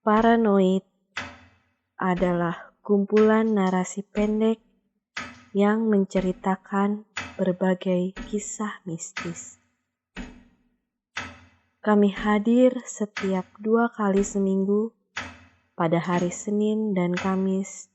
Paranoid adalah kumpulan narasi pendek yang menceritakan berbagai kisah mistis. Kami hadir setiap 2 kali seminggu pada hari Senin dan Kamis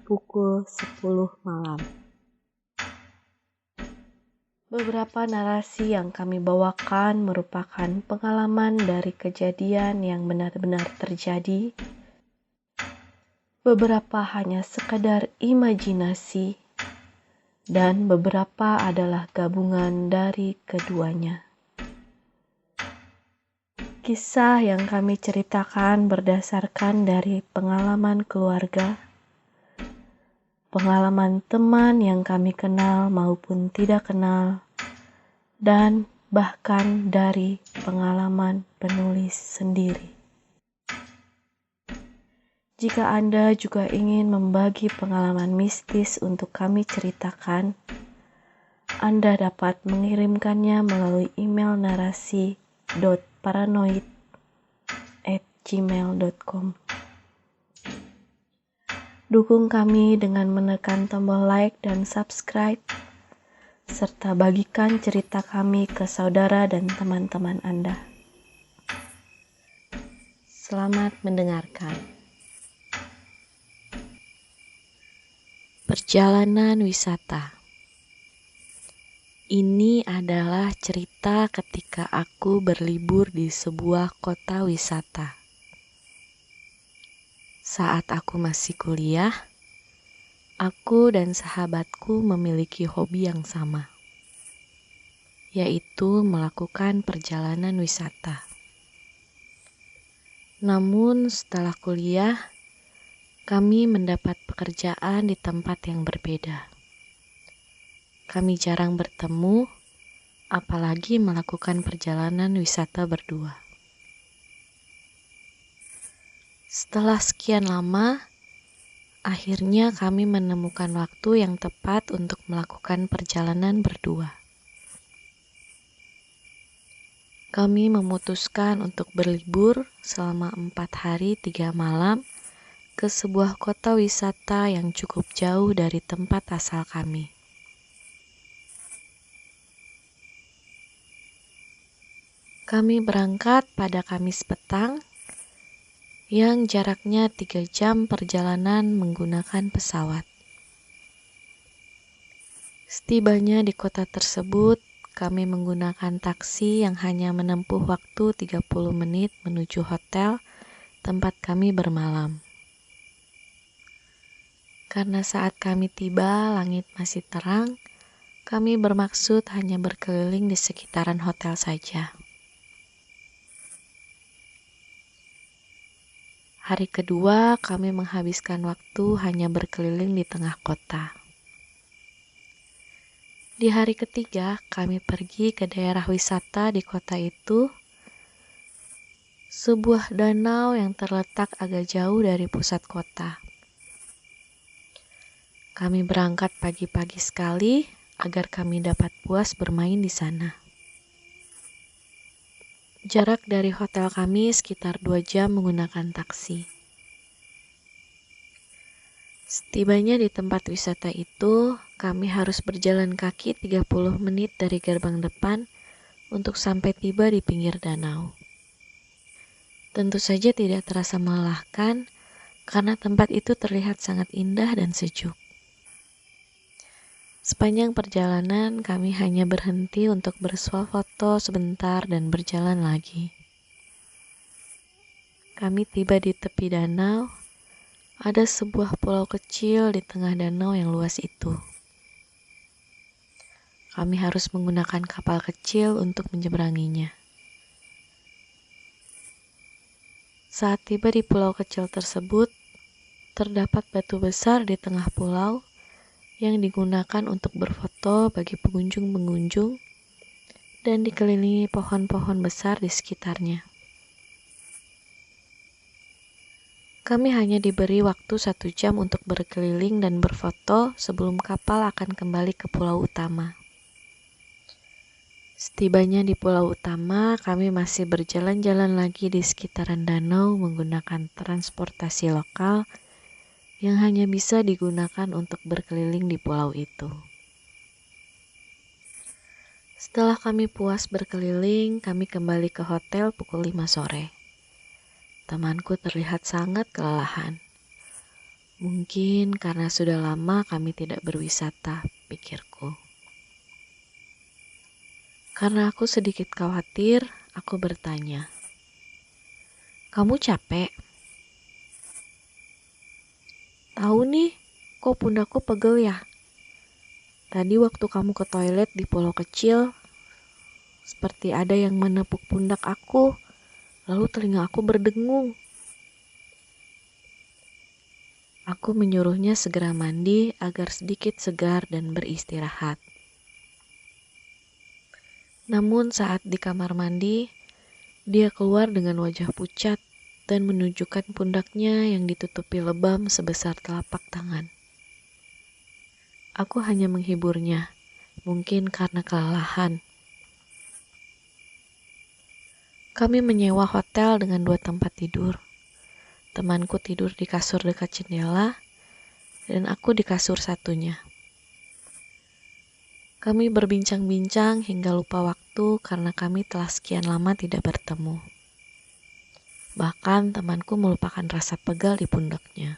pukul 10 malam. Beberapa narasi yang kami bawakan merupakan pengalaman dari kejadian yang benar-benar terjadi. Beberapa hanya sekadar imajinasi, dan beberapa adalah gabungan dari keduanya. Kisah yang kami ceritakan berdasarkan dari pengalaman keluarga, pengalaman teman yang kami kenal maupun tidak kenal, dan bahkan dari pengalaman penulis sendiri. Jika Anda juga ingin membagi pengalaman mistis untuk kami ceritakan, Anda dapat mengirimkannya melalui email narasi.paranoid@gmail.com. Dukung kami dengan menekan tombol like dan subscribe, serta bagikan cerita kami ke saudara dan teman-teman Anda. Selamat mendengarkan. Perjalanan wisata. Ini adalah cerita ketika aku berlibur di sebuah kota wisata. Saat aku masih kuliah, aku dan sahabatku memiliki hobi yang sama, yaitu melakukan perjalanan wisata. Namun setelah kuliah, kami mendapat pekerjaan di tempat yang berbeda. Kami jarang bertemu, apalagi melakukan perjalanan wisata berdua. Setelah sekian lama, akhirnya kami menemukan waktu yang tepat untuk melakukan perjalanan berdua. Kami memutuskan untuk berlibur selama 4 hari 3 malam ke sebuah kota wisata yang cukup jauh dari tempat asal kami. Kami berangkat pada Kamis petang yang jaraknya 3 jam perjalanan menggunakan pesawat. Setibanya di kota tersebut, kami menggunakan taksi yang hanya menempuh waktu 30 menit menuju hotel tempat kami bermalam. Karena saat kami tiba langit masih terang, kami bermaksud hanya berkeliling di sekitaran hotel saja. Hari kedua, kami menghabiskan waktu hanya berkeliling di tengah kota. Di hari ketiga, kami pergi ke daerah wisata di kota itu, sebuah danau yang terletak agak jauh dari pusat kota. Kami berangkat pagi-pagi sekali agar kami dapat puas bermain di sana. Jarak dari hotel kami sekitar 2 jam menggunakan taksi. Setibanya di tempat wisata itu, kami harus berjalan kaki 30 menit dari gerbang depan untuk sampai tiba di pinggir danau. Tentu saja tidak terasa melelahkan karena tempat itu terlihat sangat indah dan sejuk. Sepanjang perjalanan, kami hanya berhenti untuk bersuah foto sebentar dan berjalan lagi. Kami tiba di tepi danau. Ada sebuah pulau kecil di tengah danau yang luas itu. Kami harus menggunakan kapal kecil untuk menyeberanginya. Saat tiba di pulau kecil tersebut, terdapat batu besar di tengah pulau yang digunakan untuk berfoto bagi pengunjung-pengunjung dan dikelilingi pohon-pohon besar di sekitarnya. Kami hanya diberi waktu 1 jam untuk berkeliling dan berfoto sebelum kapal akan kembali ke pulau utama. Setibanya di pulau utama, kami masih berjalan-jalan lagi di sekitaran danau menggunakan transportasi lokal yang hanya bisa digunakan untuk berkeliling di pulau itu. Setelah kami puas berkeliling, kami kembali ke hotel pukul 5 sore. Temanku terlihat sangat kelelahan. Mungkin karena sudah lama kami tidak berwisata, pikirku. Karena aku sedikit khawatir, aku bertanya, "Kamu capek?" "Tahu nih, kok pundakku pegel ya? Tadi waktu kamu ke toilet di pulau kecil, seperti ada yang menepuk pundak aku, lalu telinga aku berdengung." Aku menyuruhnya segera mandi agar sedikit segar dan beristirahat. Namun saat di kamar mandi, dia keluar dengan wajah pucat dan menunjukkan pundaknya yang ditutupi lebam sebesar telapak tangan. Aku hanya menghiburnya, mungkin karena kelelahan. Kami menyewa hotel dengan 2 tempat tidur. Temanku tidur di kasur dekat jendela, dan aku di kasur satunya. Kami berbincang-bincang hingga lupa waktu karena kami telah sekian lama tidak bertemu. Bahkan temanku melupakan rasa pegal di pundaknya.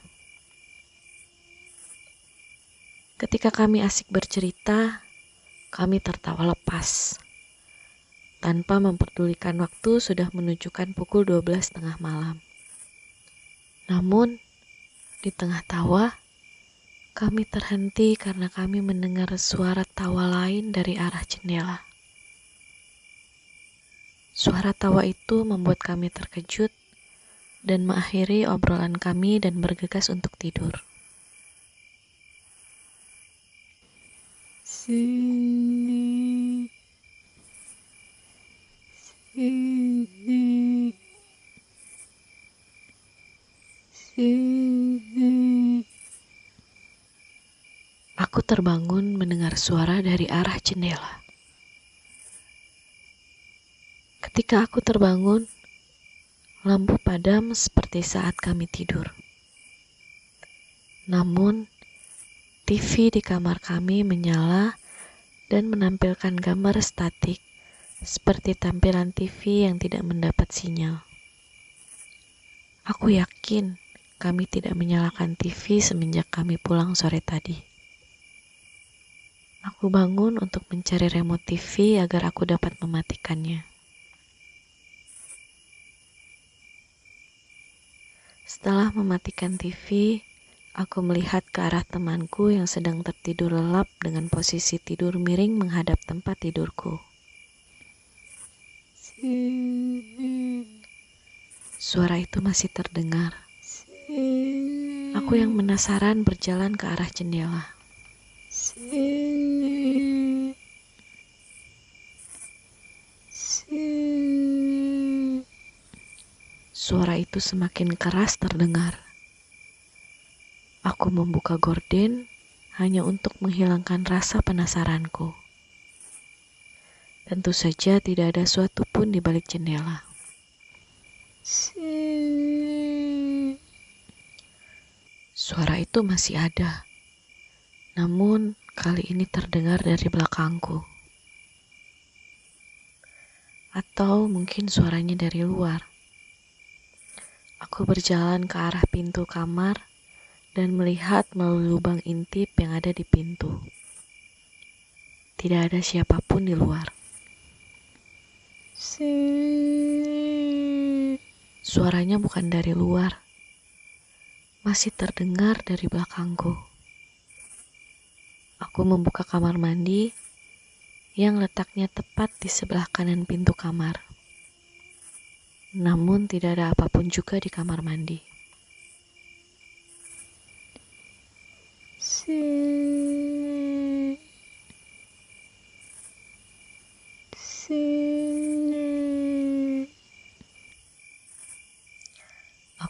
Ketika kami asik bercerita, kami tertawa lepas. Tanpa memperdulikan waktu sudah menunjukkan pukul 12 tengah malam. Namun, di tengah tawa, kami terhenti karena kami mendengar suara tawa lain dari arah jendela. Suara tawa itu membuat kami terkejut dan mengakhiri obrolan kami dan bergegas untuk tidur. Sini, sini, sini. Aku terbangun mendengar suara dari arah jendela. Ketika aku terbangun, lampu padam seperti saat kami tidur. Namun, TV di kamar kami menyala dan menampilkan gambar statik seperti tampilan TV yang tidak mendapat sinyal. Aku yakin kami tidak menyalakan TV semenjak kami pulang sore tadi. Aku bangun untuk mencari remote TV agar aku dapat mematikannya. Setelah mematikan TV, aku melihat ke arah temanku yang sedang tertidur lelap dengan posisi tidur miring menghadap tempat tidurku. Suara itu masih terdengar. Aku yang penasaran berjalan ke arah jendela. Suara itu semakin keras terdengar. Aku membuka gorden hanya untuk menghilangkan rasa penasaranku. Tentu saja tidak ada suatu pun di balik jendela. Suara itu masih ada, namun kali ini terdengar dari belakangku. Atau mungkin suaranya dari luar. Aku berjalan ke arah pintu kamar dan melihat melalui lubang intip yang ada di pintu. Tidak ada siapapun di luar. Suaranya bukan dari luar, masih terdengar dari belakangku. Aku membuka kamar mandi yang letaknya tepat di sebelah kanan pintu kamar. Namun tidak ada apapun juga di kamar mandi.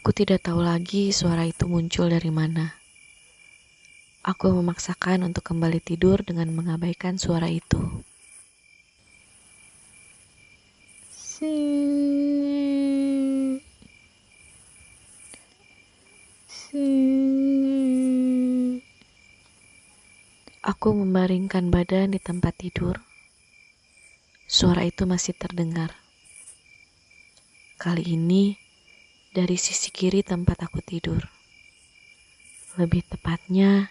Aku tidak tahu lagi suara itu muncul dari mana. Aku memaksakan untuk kembali tidur dengan mengabaikan suara itu. Si, si. Aku membaringkan badan di tempat tidur. Suara itu masih terdengar. Kali ini dari sisi kiri tempat aku tidur. Lebih tepatnya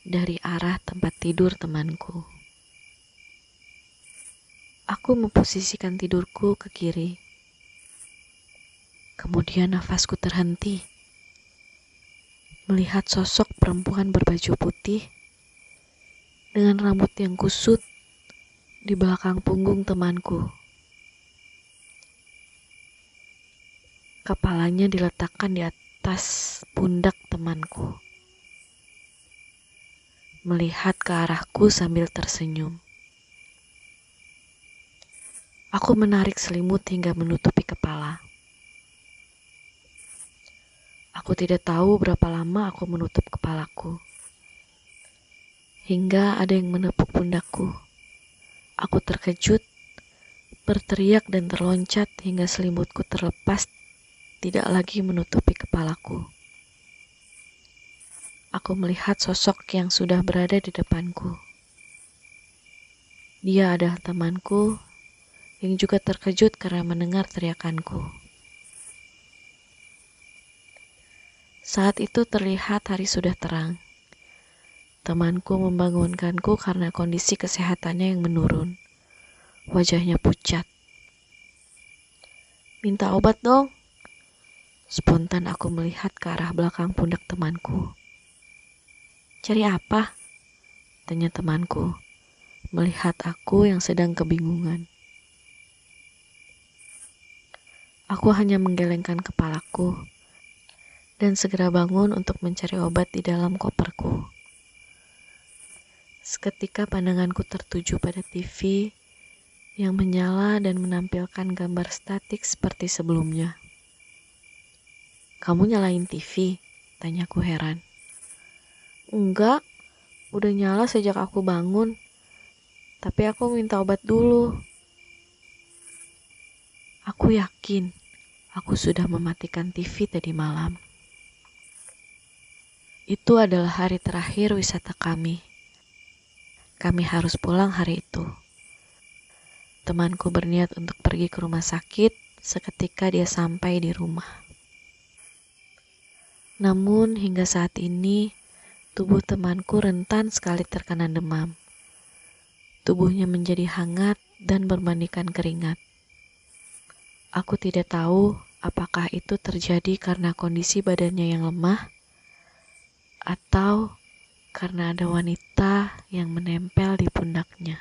dari arah tempat tidur temanku. Aku memposisikan tidurku ke kiri. Kemudian nafasku terhenti. Melihat sosok perempuan berbaju putih dengan rambut yang kusut di belakang punggung temanku. Kepalanya diletakkan di atas pundak temanku. Melihat ke arahku sambil tersenyum. Aku menarik selimut hingga menutupi kepala. Aku tidak tahu berapa lama aku menutup kepalaku. Hingga ada yang menepuk pundakku. Aku terkejut, berteriak dan terloncat hingga selimutku terlepas, tidak lagi menutupi kepalaku. Aku melihat sosok yang sudah berada di depanku. Dia adalah temanku yang juga terkejut karena mendengar teriakanku. Saat itu terlihat hari sudah terang. Temanku membangunkanku karena kondisi kesehatannya yang menurun. Wajahnya pucat. "Minta obat dong." Spontan aku melihat ke arah belakang pundak temanku. "Cari apa?" tanya temanku, melihat aku yang sedang kebingungan. Aku hanya menggelengkan kepalaku dan segera bangun untuk mencari obat di dalam koperku. Seketika pandanganku tertuju pada TV yang menyala dan menampilkan gambar statik seperti sebelumnya. "Kamu nyalain TV?" tanyaku heran. "Enggak, udah nyala sejak aku bangun. Tapi aku minta obat dulu." Aku yakin aku sudah mematikan TV tadi malam. Itu adalah hari terakhir wisata kami. Kami harus pulang hari itu. Temanku berniat untuk pergi ke rumah sakit seketika dia sampai di rumah. Namun hingga saat ini, tubuh temanku rentan sekali terkena demam. Tubuhnya menjadi hangat dan bermandikan keringat. Aku tidak tahu apakah itu terjadi karena kondisi badannya yang lemah atau karena ada wanita yang menempel di pundaknya.